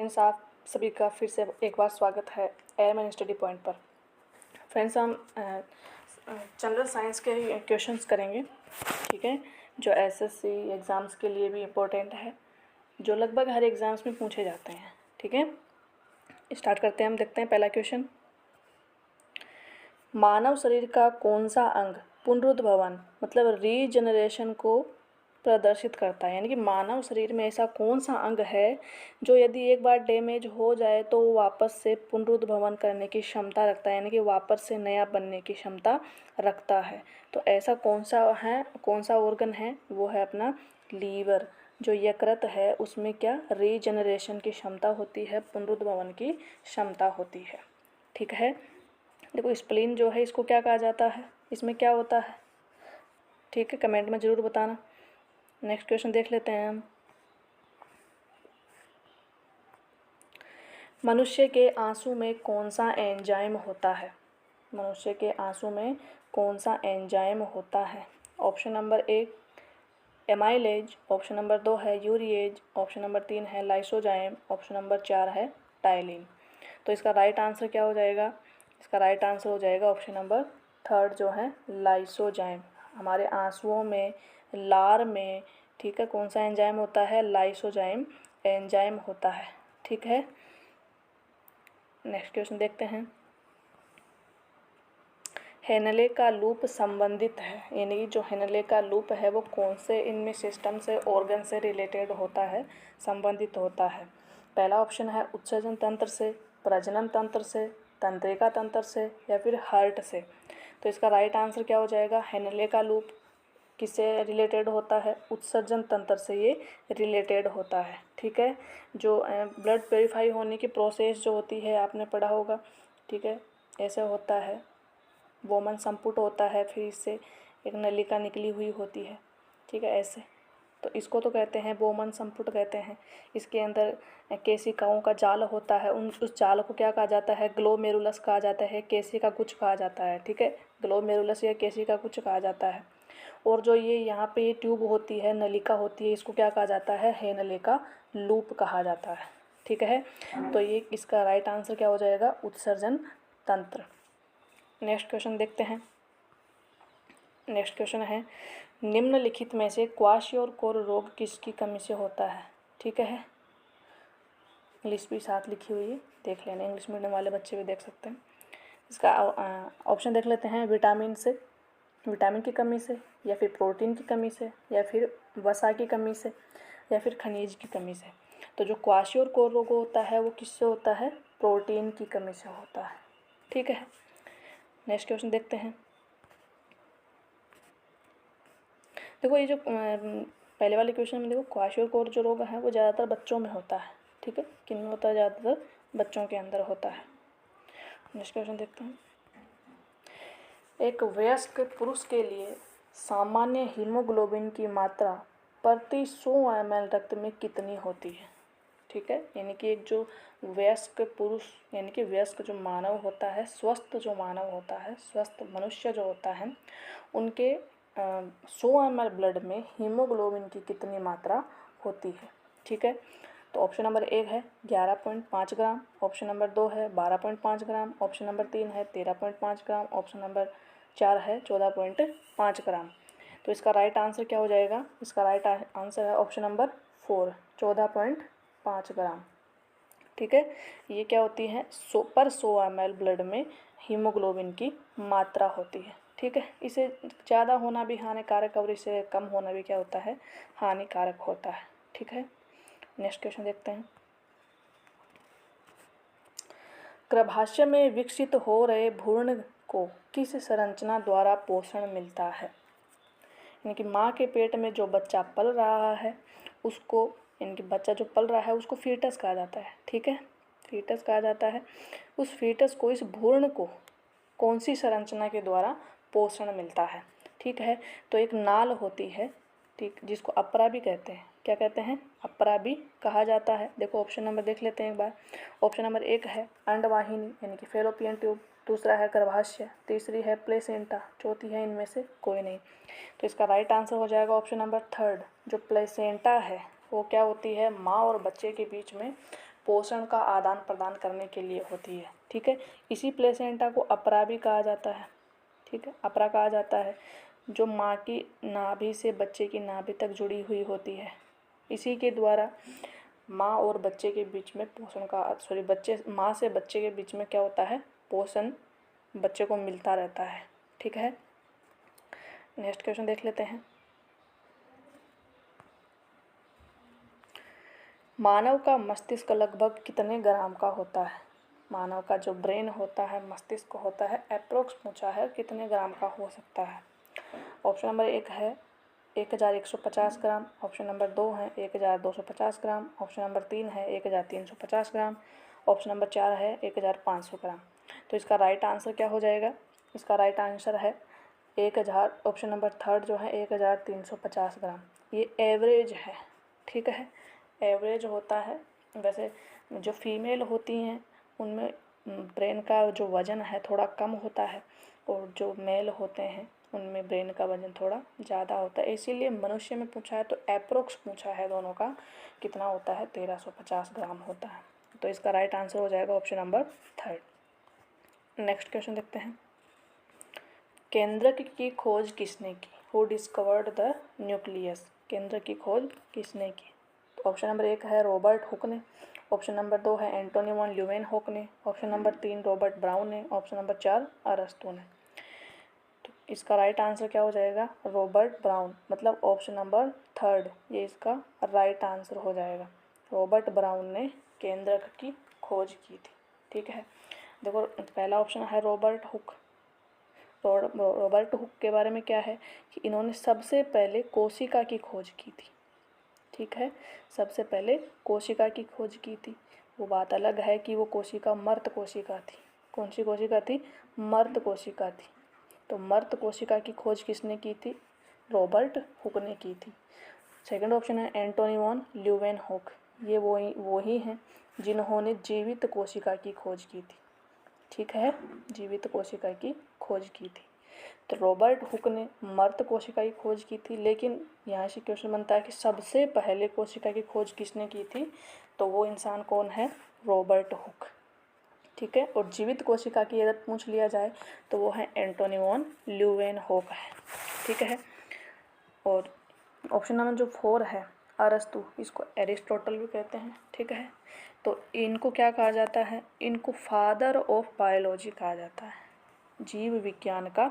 Friends, आप सभी का फिर से एक बार स्वागत है एयरमैन स्टडी पॉइंट पर। फ्रेंड्स, हम जनरल साइंस के क्वेश्चंस करेंगे, ठीक है, जो एसएससी एग्ज़ाम्स के लिए भी इम्पोर्टेंट है, जो लगभग हर एग्ज़ाम्स में पूछे जाते हैं। ठीक है, स्टार्ट करते हैं। हम देखते हैं पहला क्वेश्चन। मानव शरीर का कौन सा अंग पुनरुद्भवन मतलब रीजनरेशन को प्रदर्शित करता है? यानी कि मानव शरीर में ऐसा कौन सा अंग है जो यदि एक बार डैमेज हो जाए तो वो वापस से पुनरुद्भवन करने की क्षमता रखता है, यानी कि वापस से नया बनने की क्षमता रखता है। तो ऐसा कौन सा ऑर्गन है? वो है अपना लीवर। जो यकृत है उसमें क्या रीजनरेशन की क्षमता होती है, पुनरुद्भवन की क्षमता होती है। ठीक है, देखो स्प्लीन जो है इसको क्या कहा जाता है, इसमें क्या होता है? ठीक है, कमेंट में ज़रूर बताना। नेक्स्ट क्वेश्चन देख लेते हैं हम। मनुष्य के आंसू में कौन सा एंजाइम होता है? मनुष्य के आंसू में कौन सा एंजाइम होता है? Option number 1 amylase, option number 2 है यूरिएज, ऑप्शन नंबर 3 है लाइसोजाइम, ऑप्शन नंबर 4 है टाइलिन। तो इसका राइट आंसर क्या हो जाएगा? इसका राइट आंसर हो जाएगा ऑप्शन नंबर 3 जो है लाइसोजाइम। हमारे आंसुओं में, लार में, ठीक है, कौन सा एंजाइम होता है? लाइसोजाइम एंजाइम होता है। ठीक है, नेक्स्ट क्वेश्चन देखते हैं। हेनले का लूप संबंधित है, यानी कि जो हेनले का लूप है वो कौन से इनमें सिस्टम से, ऑर्गन से रिलेटेड होता है, संबंधित होता है? पहला ऑप्शन है उत्सर्जन तंत्र से, प्रजनन तंत्र से, तंत्रिका तंत्र से या फिर हार्ट से। तो इसका राइट आंसर क्या हो जाएगा? हेनले का लूप किससे रिलेटेड होता है? उत्सर्जन तंत्र से ये रिलेटेड होता है। ठीक है, जो ब्लड प्योरीफाई होने की प्रोसेस जो होती है आपने पढ़ा होगा। ठीक है, ऐसे होता है, बोमन संपुट होता है, फिर इससे एक नलिका निकली हुई होती है। ठीक है, ऐसे तो इसको तो कहते हैं बोमन संपुट कहते हैं। इसके अंदर केशिकाओं का जाल होता है, उस जाल को क्या कहा जाता है? ग्लोमेरुलस कहा जाता है, केशिका गुच्छ कहा जाता है। ठीक है, ग्लोमेरुलस या केशिका गुच्छ कहा जाता है। और जो ये यहाँ पे ये ट्यूब होती है, नलिका होती है, इसको क्या कहा जाता है? हेनले का लूप कहा जाता है। ठीक है, तो ये इसका राइट आंसर क्या हो जाएगा? उत्सर्जन तंत्र। नेक्स्ट क्वेश्चन देखते हैं। नेक्स्ट क्वेश्चन है, निम्नलिखित में से क्वाशियोरकोर रोग किसकी कमी से होता है? ठीक है, इंग्लिश भी साथ लिखी हुई है, देख लेना, इंग्लिश मीडियम वाले बच्चे भी देख सकते हैं। इसका ऑप्शन देख लेते हैं। विटामिन से, विटामिन की कमी से, या फिर प्रोटीन की कमी से, या फिर वसा की कमी से, या फिर खनिज की कमी से। तो जो क्वाशियोरकोर रोग होता है वो किससे होता है? प्रोटीन की कमी से होता है। ठीक है, नेक्स्ट क्वेश्चन देखते हैं। देखो ये जो पहले वाले क्वेश्चन में देखो क्वाशियोरकोर जो रोग है वो ज़्यादातर बच्चों में होता है। ठीक है, किन में होता है? ज़्यादातर बच्चों के अंदर होता है। नेक्स्ट क्वेश्चन देखते हैं। एक वयस्क पुरुष के लिए सामान्य हीमोग्लोबिन की मात्रा प्रति 100 ml रक्त में कितनी होती है? ठीक है, यानी कि एक जो वयस्क पुरुष, यानी कि वयस्क जो मानव होता है, स्वस्थ जो मानव होता है, स्वस्थ मनुष्य जो होता है, उनके 100 ml ब्लड में हीमोग्लोबिन की कितनी मात्रा होती है? ठीक है, तो ऑप्शन नंबर 1 है 11.5 ग्राम, ऑप्शन नंबर 2 है 12.5 ग्राम, ऑप्शन नंबर 3 है 13.5 ग्राम, ऑप्शन नंबर 4 है 14.5 ग्राम। तो इसका राइट आंसर क्या हो जाएगा? इसका राइट आंसर है ऑप्शन नंबर 4, 14.5 ग्राम। ठीक है, ये क्या होती है? 100 ml ब्लड में हीमोग्लोबिन की मात्रा होती है। ठीक है, इसे ज़्यादा होना भी हानिकारक और इसे कम होना भी क्या होता है? हानिकारक होता है। ठीक है, नेक्स्ट क्वेश्चन देखते हैं। गर्भाशय में विकसित हो रहे भ्रूण को किस संरचना द्वारा पोषण मिलता है? यानी कि माँ के पेट में जो बच्चा पल रहा है उसको, यानी कि बच्चा जो पल रहा है उसको फीटस कहा जाता है। ठीक है, फीटस कहा जाता है। उस फीटस को, इस भ्रूण को कौन सी संरचना के द्वारा पोषण मिलता है? ठीक है, तो एक नाल होती है, ठीक, जिसको अपरा भी कहते हैं। क्या कहते हैं? अपरा भी कहा जाता है। देखो ऑप्शन नंबर देख लेते हैं एक बार। ऑप्शन नंबर 1 है अंडवाहिनी, यानी कि फेलोपियन ट्यूब, दूसरा है गर्भाशय, तीसरी है प्लेसेंटा, चौथी है इनमें से कोई नहीं। तो इसका राइट आंसर हो जाएगा ऑप्शन नंबर 3। जो प्लेसेंटा है वो क्या होती है? माँ और बच्चे के बीच में पोषण का आदान प्रदान करने के लिए होती है। ठीक है, इसी प्लेसेंटा को अपरा भी कहा जाता है। ठीक है, अपरा कहा जाता है, जो माँ की नाभि से बच्चे की नाभि तक जुड़ी हुई होती है। इसी के द्वारा माँ और बच्चे के बीच में माँ से बच्चे के बीच में क्या होता है, पोषण बच्चे को मिलता रहता है। ठीक है, नेक्स्ट क्वेश्चन देख लेते हैं। मानव का मस्तिष्क लगभग कितने ग्राम का होता है? मानव का जो ब्रेन होता है, मस्तिष्क होता है, अप्रोक्स पूछा है कितने ग्राम का हो सकता है। ऑप्शन नंबर 1 है 1150 ग्राम, ऑप्शन नंबर 2 है 1250 ग्राम, ऑप्शन नंबर 3 है 1350 ग्राम, ऑप्शन नंबर 4 है 1500 ग्राम। तो इसका राइट आंसर क्या हो जाएगा? इसका राइट आंसर है 1000, ऑप्शन नंबर 3 जो है 1350 ग्राम। ये एवरेज है। ठीक है, एवरेज होता है। वैसे जो फीमेल होती हैं उनमें ब्रेन का जो वज़न है थोड़ा कम होता है, और जो मेल होते हैं उनमें ब्रेन का वज़न थोड़ा ज़्यादा होता है। इसीलिए मनुष्य में पूछा है तो अप्रोक्स पूछा है, दोनों का कितना होता है, 1350 ग्राम होता है। तो इसका राइट आंसर हो जाएगा ऑप्शन नंबर 3। नेक्स्ट क्वेश्चन देखते हैं। केंद्रक की खोज किसने की? Who discovered the nucleus? केंद्रक की खोज किसने की? ऑप्शन नंबर 1 है रॉबर्ट हुक ने, ऑप्शन नंबर 2 है एंटोनी वॉन ल्यूवेनहोक ने, ऑप्शन नंबर 3 रॉबर्ट ब्राउन ने, ऑप्शन नंबर 4 अरस्तू ने। तो इसका राइट आंसर क्या हो जाएगा? रॉबर्ट ब्राउन, मतलब ऑप्शन नंबर 3 ये इसका राइट आंसर हो जाएगा। रॉबर्ट ब्राउन ने केंद्रक की खोज की थी। ठीक है, देखो पहला ऑप्शन है रॉबर्ट हुक। रॉबर्ट हुक के बारे में क्या है कि इन्होंने सबसे पहले कोशिका की खोज की थी। ठीक है, सबसे पहले कोशिका की खोज की थी। वो बात अलग है कि वो कोशिका मर्त कोशिका थी। कौन सी कोशिका थी? मर्त कोशिका थी। तो मर्त कोशिका की खोज किसने की थी? रॉबर्ट हुक ने की थी। सेकंड ऑप्शन है एंटोनी वॉन ल्यूवेनहोक। ये वही हैं जिन्होंने जीवित कोशिका की खोज की थी। ठीक है, जीवित कोशिका की खोज की थी। तो रॉबर्ट हुक ने मर्त कोशिका की खोज की थी, लेकिन यहाँ से क्वेश्चन बनता है कि सबसे पहले कोशिका की खोज किसने की थी? तो वो इंसान कौन है? Robert Hooke. ठीक है, और जीवित कोशिका की अगर पूछ लिया जाए तो वो है एंटोनी वॉन ल्यूवेनहोक है। ठीक है, और ऑप्शन नंबर जो 4 है अरस्तु, इसको एरिस्टोटल भी कहते हैं। ठीक है, तो इनको क्या कहा जाता है? इनको फादर ऑफ बायोलॉजी कहा जाता है, जीव विज्ञान का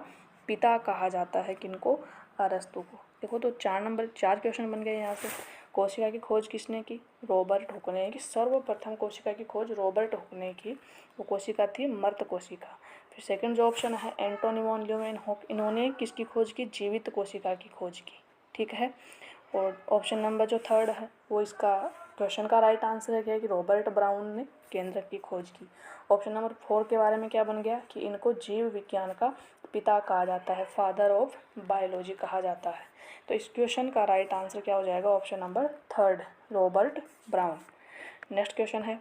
पिता कहा जाता है। किनको? अरस्तु को। देखो तो 4 क्वेश्चन बन गए यहाँ से। कोशिका की खोज किसने की? रॉबर्ट हुक ने की। सर्वप्रथम कोशिका की खोज रॉबर्ट हुक ने की। वो कोशिका थी मर्त कोशिका। फिर सेकंड जो ऑप्शन है एंटोनी वॉन ल्यूवेनहोक, इन्होंने किसकी खोज की? जीवित कोशिका की खोज की। ठीक है, और ऑप्शन नंबर जो 3 है वो इसका क्वेश्चन का राइट आंसर है क्या कि रॉबर्ट ब्राउन ने केंद्रक की खोज की। ऑप्शन नंबर 4 के बारे में क्या बन गया कि इनको जीव विज्ञान का पिता कहा जाता है, फादर ऑफ बायोलॉजी कहा जाता है। तो इस क्वेश्चन का राइट आंसर क्या हो जाएगा? Option number 3 Robert brown. Next question है,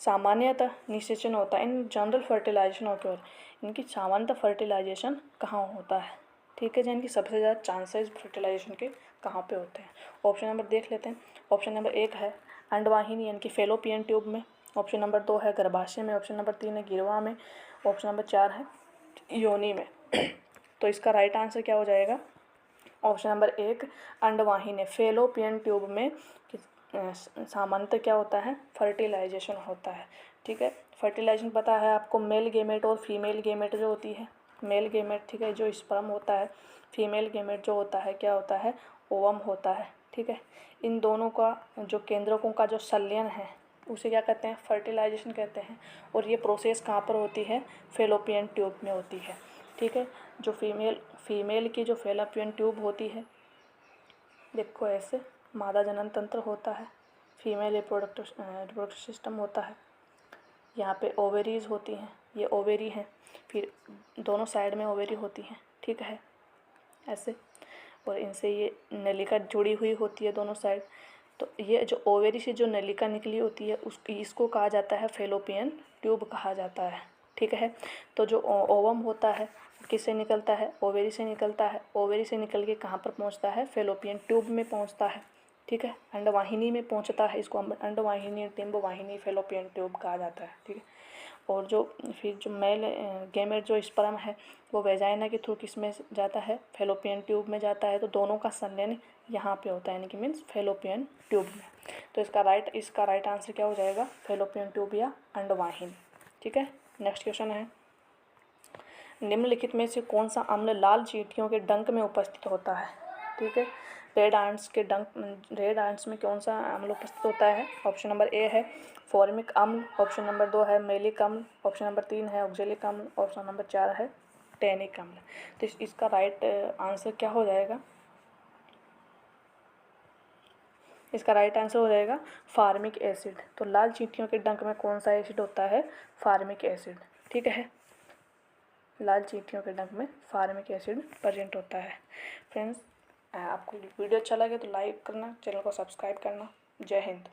सामान्यतः निषेचन होता है इन जनरल फर्टिलाइजेशन ऑक्योर, इनकी सामान्यतः फर्टिलाइजेशन कहाँ होता है? ठीक है, जिनकी सबसे ज़्यादा चांसेस फर्टिलाइजेशन के कहाँ पे होते हैं? ऑप्शन नंबर देख लेते हैं। ऑप्शन नंबर 1 है अंडवाहिनी यानी कि फेलोपियन ट्यूब में, ऑप्शन नंबर 2 है गर्भाशय में, ऑप्शन नंबर 3 है गिरवा में, ऑप्शन नंबर 4 है योनि में। तो इसका राइट आंसर क्या हो जाएगा? ऑप्शन नंबर 1 अंडवाहिनी फेलोपियन ट्यूब में सामान्यतः क्या होता है? फर्टिलाइजेशन होता है। ठीक है, फर्टिलाइजेशन पता है आपको, मेल गेमेट और फीमेल गेमेट जो होती है, मेल गेमेट ठीक है जो स्पर्म होता है, फीमेल गेमेट जो होता है क्या होता है? ओवम होता है। ठीक है, इन दोनों का जो केंद्रकों का जो संलयन है उसे क्या कहते हैं? फर्टिलाइजेशन कहते हैं। और ये प्रोसेस कहाँ पर होती है? फेलोपियन ट्यूब में होती है। ठीक है, जो फीमेल की जो फेलोपियन ट्यूब होती है, देखो ऐसे मादा जनन तंत्र होता है, फीमेल रिप्रोडक्टिव सिस्टम होता है, यहाँ पे ओवेरीज होती हैं, ये ओवेरी हैं, फिर दोनों साइड में ओवेरी होती हैं। ठीक है, ऐसे, और इनसे ये नलिका जुड़ी हुई होती है दोनों साइड। तो ये जो ओवेरी से जो नलिका निकली होती है इसको कहा जाता है फेलोपियन ट्यूब कहा जाता है। ठीक है, तो जो ओवम होता है किससे निकलता है? ओवेरी से निकलता है। ओवेरी से निकल के कहाँ पर पहुँचता है? फेलोपियन ट्यूब में पहुँचता है। ठीक है। अंडवाहिनी में पहुंचता है, इसको अंडवाहिनी, डिंब वाहिनी, फैलोपियन ट्यूब कहा जाता है, ठीक है। और जो फिर जो मेल गैमेट जो स्पर्म है वो वेजाइना के थ्रू किस में जाता है, फैलोपियन ट्यूब में जाता है। तो दोनों का संलयन यहाँ पे होता है, यानी कि मीन्स फैलोपियन ट्यूब में। तो इसका राइट आंसर क्या हो जाएगा, फैलोपियन ट्यूब या अंडवाहिनी, ठीक है। नेक्स्ट क्वेश्चन है, निम्नलिखित में से कौन सा अम्ल लाल चींटियों के डंक में उपस्थित होता है, ठीक है। रेड आंट्स में कौन सा अम्ल उपस्थित होता है। ऑप्शन नंबर ए है फॉर्मिक अम्ल, ऑप्शन नंबर 2 है मेलिक अम्ल, ऑप्शन नंबर 3 है ऑक्जेलिक अम्ल, ऑप्शन नंबर 4 है टैनिक अम्ल। तो इसका राइट आंसर क्या हो जाएगा, इसका राइट आंसर हो जाएगा फार्मिक एसिड। तो लाल चींटियों के डंक में कौन सा एसिड होता है, फार्मिक एसिड, ठीक है। लाल चींटियों के डंक में फार्मिक एसिड प्रेजेंट होता है। फ्रेंड्स, आपको वीडियो अच्छा लगे तो लाइक करना, चैनल को सब्सक्राइब करना। जय हिंद।